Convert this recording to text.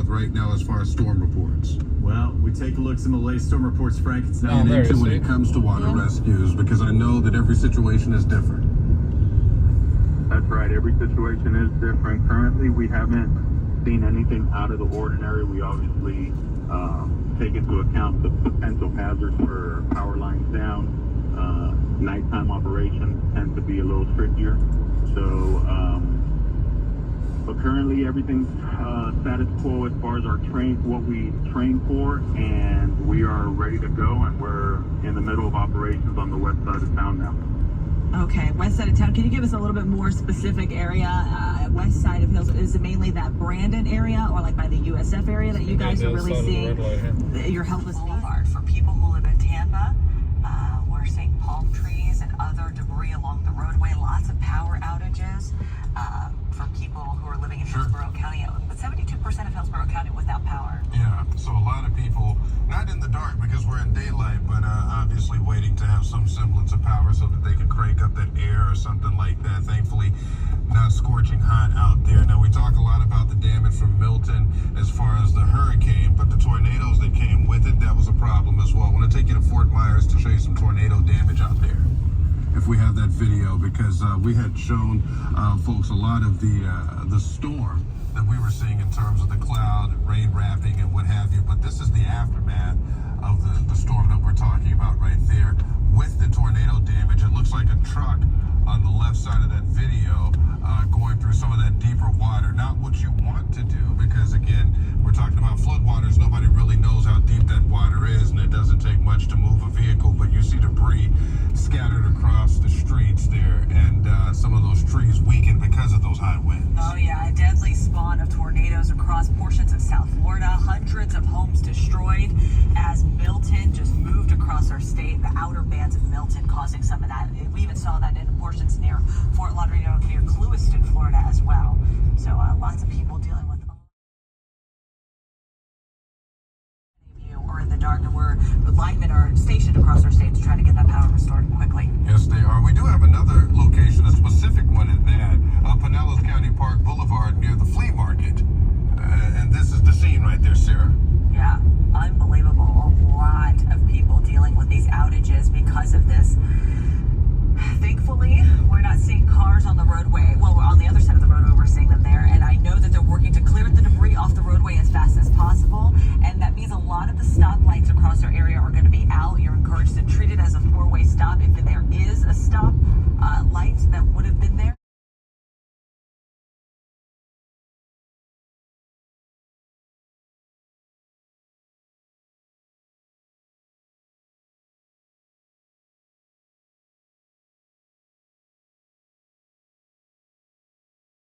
right now as far as storm reports? Well, we take a look at some of the latest storm reports, Frank. It's not And into when it comes to water rescues, because I know that every situation is different. That's right. Every situation is different. Currently, we haven't seen anything out of the ordinary. We obviously take into account the potential hazards for power lines down. Nighttime operations tend to be a little trickier. So, but currently everything's status quo as far as our what we train for, and we are ready to go, and we're in the middle of operations on the west side of town now. Okay, west side of town. Can you give us a little bit more specific area? West side of Hills, is it mainly that Brandon area or like by the USF area that you guys are really seeing your helpless Boulevard for people who live in Tampa? We're seeing palm trees and other debris along the roadway, lots of power outages for people who are living in Hillsborough County. But 72% of Hillsborough County without power. Yeah, so a lot of people, not in the dark because we're in daylight, but obviously waiting to have some semblance of power so that they can crank up that air or something like that. Thankfully, not scorching hot out there. Now, we talk a lot about the damage from Milton as far as the hurricane, but the tornadoes that came with it, that was a problem as well. I want to take you to Fort Myers to show you some tornado damage out there. If we have that video, because we had shown folks a lot of the storm that we were seeing in terms of the cloud, rain wrapping, and what have you. But this is the aftermath of the storm that we're talking about right there. With the tornado damage, it looks like a truck on the left side of that video going through some of that deeper water. Not what you want to do, because again, we're talking about floodwaters. Nobody really knows how deep that water is, and it doesn't take much to move a vehicle, but you see debris scattered across the streets there, and some of those trees weakened because of those high winds. Oh yeah, a deadly spawn of tornadoes across portions of South Florida. Hundreds of homes destroyed as Milton just moved across our state. The outer bands of Milton causing some of that. We even saw that in portions near Fort Lauderdale, near Clewiston, Florida as well. So lots of people dealing with or in the dark, and linemen are stationed across our state to try to get that power restored quickly. Yes, they are. We do have another location, a specific one in